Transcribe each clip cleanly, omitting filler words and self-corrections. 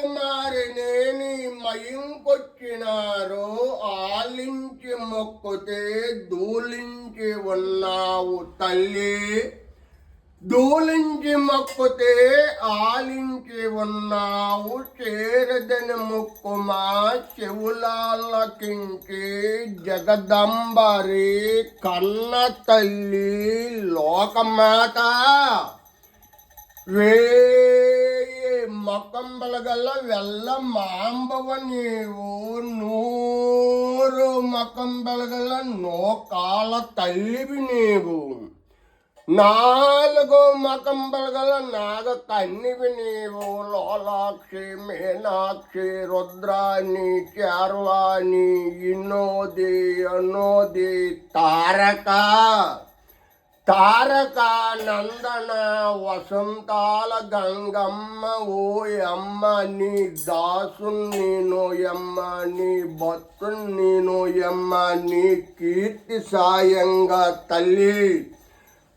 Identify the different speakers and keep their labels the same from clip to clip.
Speaker 1: కుమారినేని మయంకొచ్చినారో ఆలించి మొక్కుతే దూలించి ఉన్నావు తల్లి. దూలించి మొక్కుతే ఆలించి ఉన్నావు. చేరదని మొక్కుమా చెవులాలకించి జగదంబరి కన్న తల్లి లోకమాత. మకంబలగల వెల్ల మాంబవ నీవు. నూరు మకంబలగల నోకాల తల్లివి నీవు. నాలుగు మకంబలగల నాగ కన్నివి నీవు. లోలాక్షి, మీనాక్షి, రుద్రాణి, చార్వాణి, ఇన్నోది, అనోది, తారక, నందన, వసంతాల గంగమ్మ ఓయమ్మ. నీ దాసుని నోయమ్మ, నీ భక్తుని నోయమ్మ. నీ కీర్తి సాయంగా తల్లి,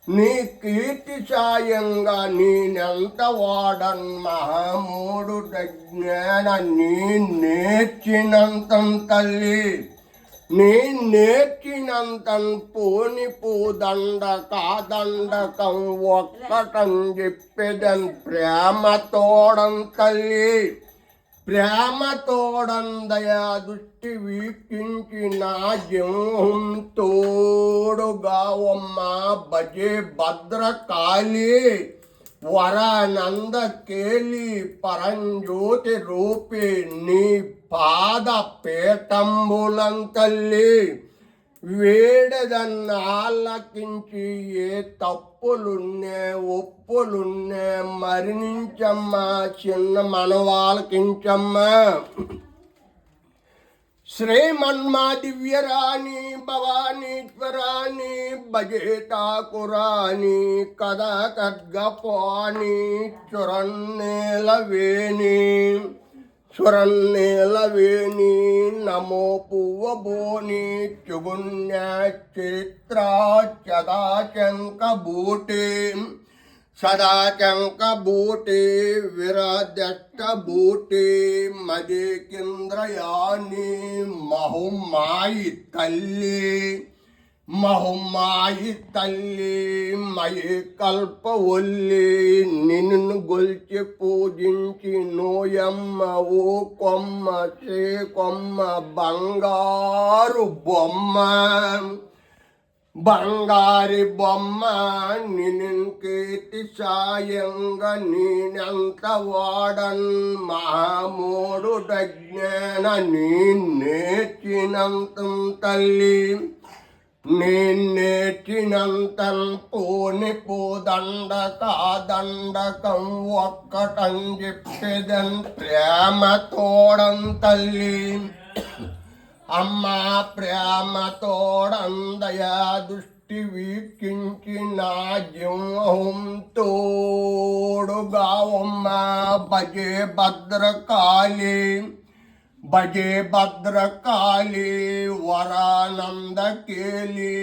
Speaker 1: నీ కీర్తి సాయంగా నేనెంత వాడన్ మహామూడు జ్ఞాన నీ నేర్చినంత తల్లి. నీ నేర్చినంతన్ పోని పూదండ కాదండకం ఒక్కటం చెప్పేదన్ ప్రేమతోడం తల్లి. ప్రేమతోడందయా దృష్టి వీక్షించి నా జింహం తోడుగావమ్మ. భజే భద్రకాళి వరానంద కేలి పరంజ్యోతి రూపి నీ పాద పీఠంబులం తల్లి. వేడదన్న ఆలకించి ఏ తప్పులున్నే ఒప్పులున్నే మరణించమ్మా. చిన్న మనవాలకించమ్మా. శ్రీమన్మా దివ్యరాణి భవానీశ్వరాణి భజే ఠాకురాణి కదా ఖడ్గపాణి చురన్నేలవేణి నమో పువ్వబోని చుగుణ్య చిత్ర సదాచంక బూటి విరదష్ట బూటి మదేకేంద్రయాని మహుమాయి తల్లి మయి కల్పవల్లి. నిన్ను గొల్చి పూజించి నోయమ్మ ఓ కొమ్మ చే కొమ్మ బంగారు బొమ్మ. బంగారి బొమ్మ నిన్ను కీర్తి సాయంగా నేనెంత వాడన్ మహామూడు జ్ఞాన నీ నేర్చినంత తల్లి. నేర్చినంతన్ పోని పూదండ కాదండకం ఒక్కటం చెప్పేదన్ ప్రేమతోడం తల్లి. అమ్మా ప్రేమతోడందయా దృష్టి వీక్షించి నా జింహం తోడుగావమ్మ. భజే భద్రకాళి వరానంద కేలి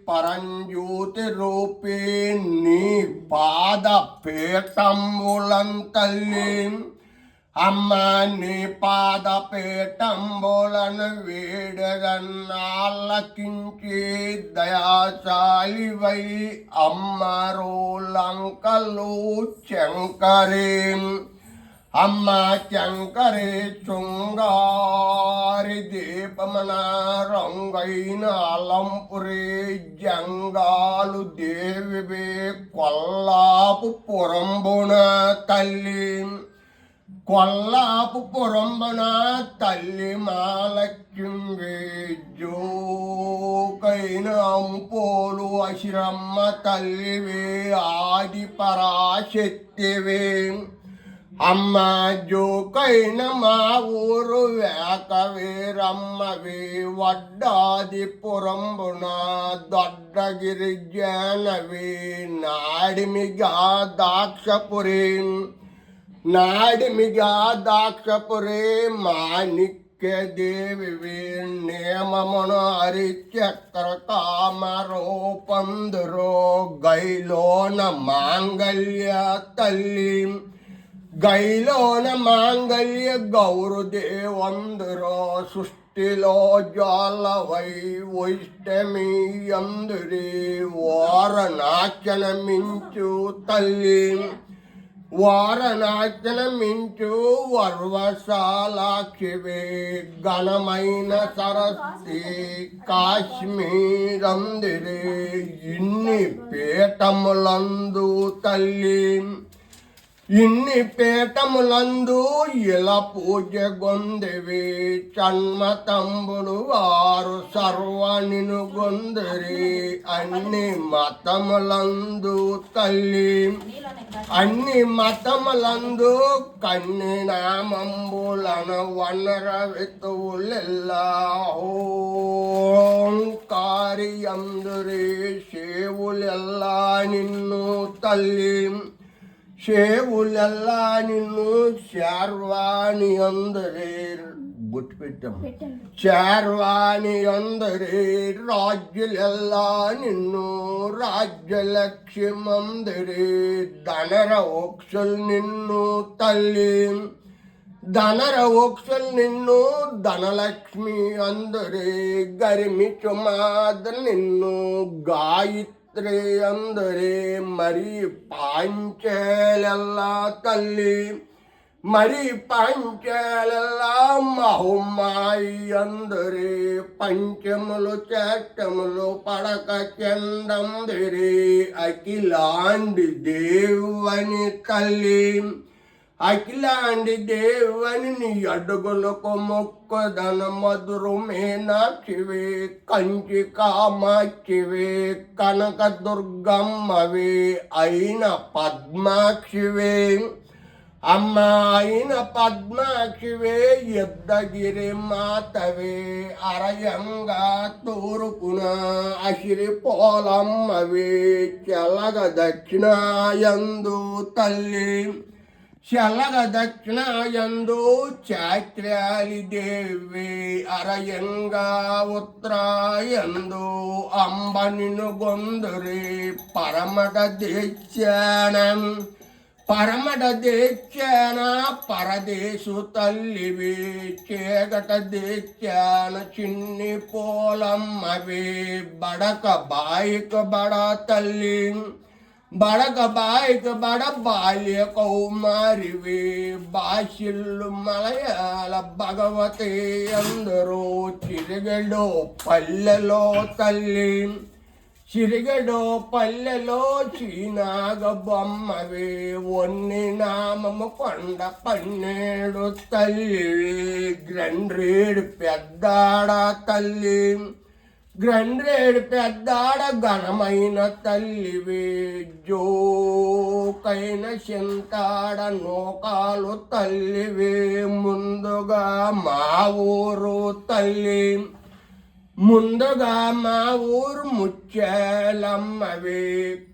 Speaker 1: పరంజ్యోతి రూపి నీ పాద పీఠంబులం తల్లి. అమ్మ నీ పాద పీఠంబులను వేడగన్నాళ్ళకించి దయాశాలివై అమ్మరు లంకలు శంకరి. అమ్మ శంకరి శృంగారి దీపమన రంగైన అలంపురి జంగాలు దేవివే కొల్లాపు పురంబున తల్లి. కొల్లాపు పురంబున తల్లి మాలక్ష్మి జోకైన అంపోలు అశిరమ్మ తల్లివే ఆది పరాశక్తివే. అమ్మ జోకైన మా ఊరు వేకవీరమ్మవి వడ్డాది పురంబున దొడ్డగిరి జానవి. నాడిమిగా దాక్షపురి మాణిక్య దేవి. నేమమును హరిచక్ర కామరూపందురో గైలోన మాంగళ్య తల్లి. గైలోన మాంగళ్య గౌరుదేవందురో సృష్టిలో జ్వాలవై వైష్టమి అందురి వారనాచన మించు తల్లి వారణాచన మించు వర్వశాలాక్షివే ఘనమైన సరస్సి కాశ్మీరందిరే ఇన్ని పీఠములందు తల్లి ఇన్ని పీఠములందు ఇలా పూజ గొందివి చన్మతంబులు వారు సర్వనిను గొందరి అన్ని మతములందు తల్లి అన్ని మతములందు కన్ని నామంబులన వనర వితువులెల్లా ఓంకారి అందురే శేవులెల్లా నిన్ను తల్లి శేవులెల్లా నిన్ను శార్వాణి అందరే బొట్టు పెట్టాము శార్వాణి అందరే రాజ్యులెల్లా నిన్ను రాజ్యలక్ష్యమందరే ధనర ఓక్షలు నిన్ను తల్లి ధనర ఓక్షలు నిన్ను ధనలక్ష్మి అందరే గరిమి చుమాద నిన్ను గాయత్రి అందరే మరి పాంచాలెల్లా తల్లి మరి పాంచాలెల్లా మహుమాయి అందరే పంచములు చేష్టములు పడక చందందిరే అఖిలాండి దేవుని తల్లి అఖిలాండి దేవుని నీ అడుగులకు మొక్కదన మధురు మీనాక్షివే కంచి కామాక్షివే కనక దుర్గమ్మవే అయిన పద్మాక్షివే అమ్మ అయిన పద్మాక్షివే యుద్ధగిరి మాతవే అరయంగా తూర్పున అసిరి పోలమ్మవే చల్లగ దక్షిణాయందు తల్లి చల్లగ దక్షిణాయందు చాత్ర్యాలి దేవి అరయంగా ఉత్తరాయందు అంబనిను గొందురి పరమట దేశానం పరమట దేశాన పరదేశు తల్లివి చేగట దేశాన చిన్ని పోలమ్మవి బడక బాయిక బడ తల్లి బడక బాయిక బడ బాల్య కౌమారివి భాషిల్లు మలయాళ భగవతి అందరూ చిరిగడో పల్లెలో తల్లి చిరిగడో పల్లెలో చీనాగ బొమ్మవి ఒన్ని నామము కొండ పన్నెడు తల్లి గ్రండ్రేడు పెద్దాడ తల్లి గ్రండ్రేడు పెద్దాడ ఘనమైన తల్లివి జోకైన చింతాడ నోకాలు తల్లివి ముందుగా మా ఊరు తల్లి ముందుగా మా ఊరు ముచ్చేలమ్మవి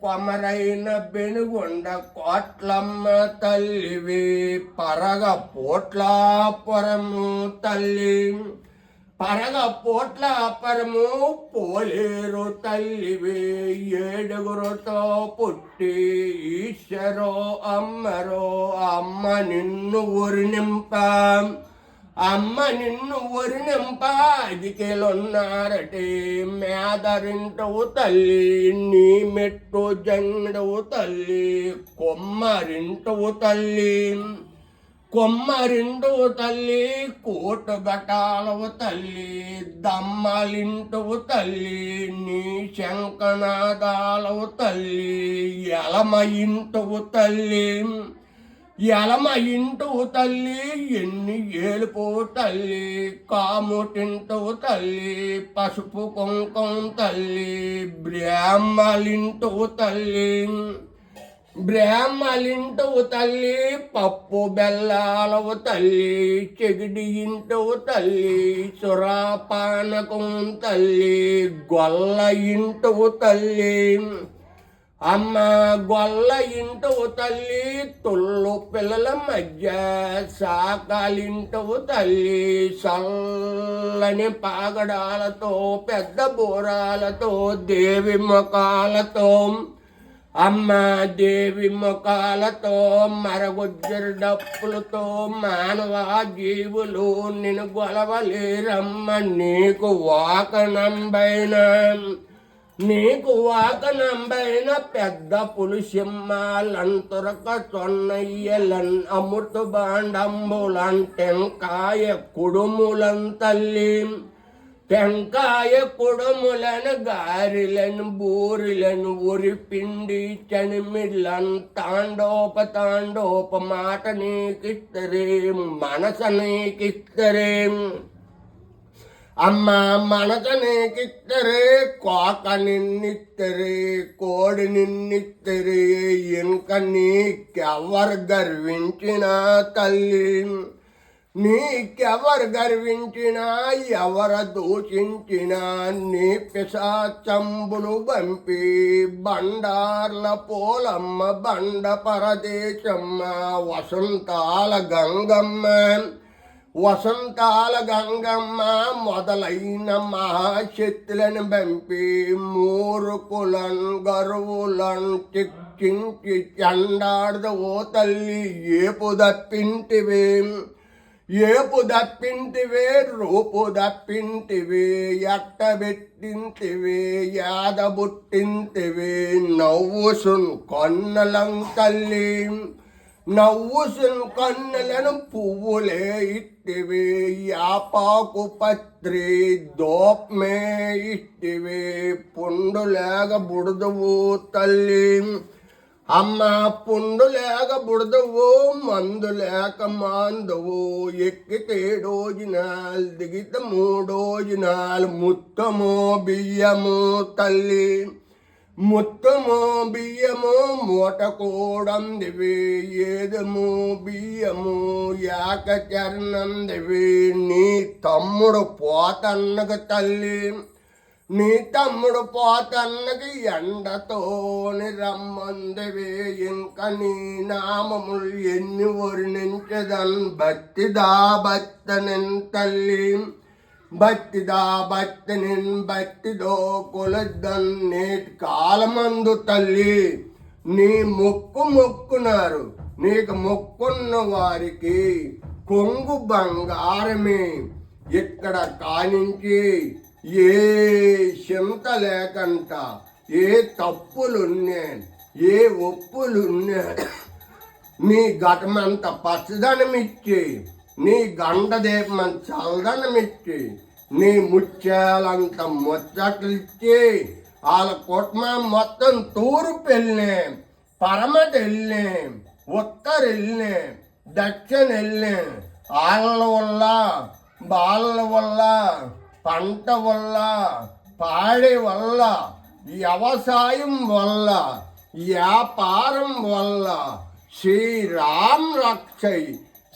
Speaker 1: కొమరైన బెనుగొండ కోట్లమ్మ తల్లివి పరగ పోట్లాపురము తల్లి పరగ పోట్లాపురము పోలేరు తల్లివి ఏడుగురుతో పుట్టి ఈశ్వరో అమ్మరో అమ్మ నిన్ను ఊరినింప అమ్మ నిన్ను ఒరినింప అదికెలున్నారటే మేదరింటవు తల్లి నీ మెట్టు జంగడవు తల్లి కొమ్మరింటవు తల్లి కొమ్మరింటవు తల్లి కోటు గటాలవు తల్లి దమ్మలింటవు తల్లి నీ శంఖనాదాలవు తల్లి ఎలమ ఇంటవు తల్లి ఎలమ ఇంటవు తల్లి ఎన్ని ఏలుపు తల్లి కాముటింటవు తల్లి పసుపు కుంకం తల్లి బ్రాహ్మలింటవు తల్లి బ్రాహ్మలింటవు తల్లి పప్పు బెల్లాలవు తల్లి చెగిడి ఇంటవు తల్లి సురాపానకం తల్లి గొల్ల ఇంటవు తల్లి అమ్మ గొల్ల ఇంటవు తల్లి తొల్లు పిల్లల మధ్య సాకాలింటవు తల్లి చల్లని పాగడాలతో పెద్ద బోరాలతో దేవి ముఖాలతో అమ్మ దేవి ముఖాలతో మరగుజ్జరు డప్పులతో మానవ జీవులు నిన్ను గొలవలేరమ్మ. నీకు వాకనంబైన పెద్ద పులుసింహాలంతురక చొన్నయ్యలన్ అమృత బాండంబులంటెంకాయ కుడుములం తల్లి. టెంకాయ కుడుములను గారెలను బూరెలను ఉరిపిండి చనిమిళ్ళన్ తాండోప మాట నీకిస్తరే మనస నీకిస్తరే అమ్మ. మనస నీకిస్తరే కోక నిన్నిస్తరే కోడి నిన్నిస్తరే. ఇంక నీకెవరు గర్వించిన తల్లి, నీకెవరు గర్వించినా ఎవర దూషించినా నీ పిశాచంబులు పంపి బండార్ల పోలమ్మ బండ పరదేశమ్మ. వసంతాల గంగమ్మ మొదలైన మహాశక్తులను పంపి మూరుకులను గరువులను చిక్కించి చెండాడదు ఓ తల్లి. ఏపు దప్పింటివే రూపు దప్పింటివే ఎట్టబెట్టింటివే యాదబుట్టింటివే. నవ్వుసున్ కొన్నలం తల్లి, నవ్వుసున్ కన్నులను పువ్వులే ఇట్టివే. యాపాకు పత్రి దోప్మే ఇట్టివే. పుండులేగ బుడదువు తల్లి అమ్మ. పుండు లేక బుడదువు మందు లేక మాందువు. ఎక్కితే డోజినాలు దిగితే 3 రోజునాలు. ముత్తము బియ్యము తల్లి, ముత్తము బియ్యము మూట కూడందివి. ఏదము బియ్యము యాక చరణందివి. నీ తమ్ముడు పోతన్నగ తల్లి, నీ తమ్ముడు పోతన్నకి ఎండతోని రమ్మందివే. ఇంక నీ నామములు ఎన్ని వర్ణించదన్. భక్తిదా భక్తనిన్ తల్లి, భక్తిదా భక్తనిన్ భక్తిదో కొలద్దన్. నేటి కాలమందు తల్లి నీ మొక్కున్నారు. నీకు మొక్కున్న వారికి కొంగు బంగారమే. ఇక్కడ కానించి ఏ చింత లేకంట, ఏ తప్పులున్నా ఏ ఒప్పులున్నా నీ ఘటమంత పచ్చదనమిచ్చి, నీ గండ దీపమంత చల్లదనమిచ్చి, నీ ముత్యాలంత ముచ్చట్లిచ్చి వాళ్ళ కుటుంబం మొత్తం తూర్పు వెళ్ళే, పరమటి వెళ్ళే, ఉత్తర వెళ్ళే, దక్షిణ వెళ్ళే. వాళ్ళ వల్ల బాళ్ళ వల్ల పంట వల్ల పాడి వల్ల వ్యవసాయం వల్ల వ్యాపారం వల్ల శ్రీరామ్ రక్షై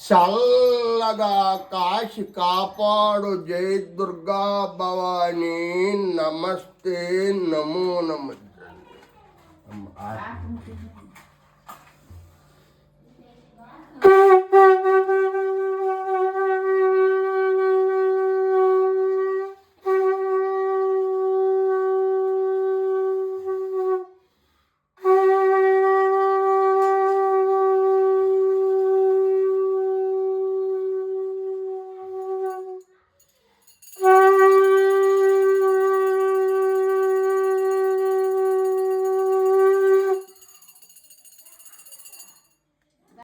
Speaker 1: చల్లగా కాశి కాపాడు. జై దుర్గా భవానీ. నమస్తే నమో నమః.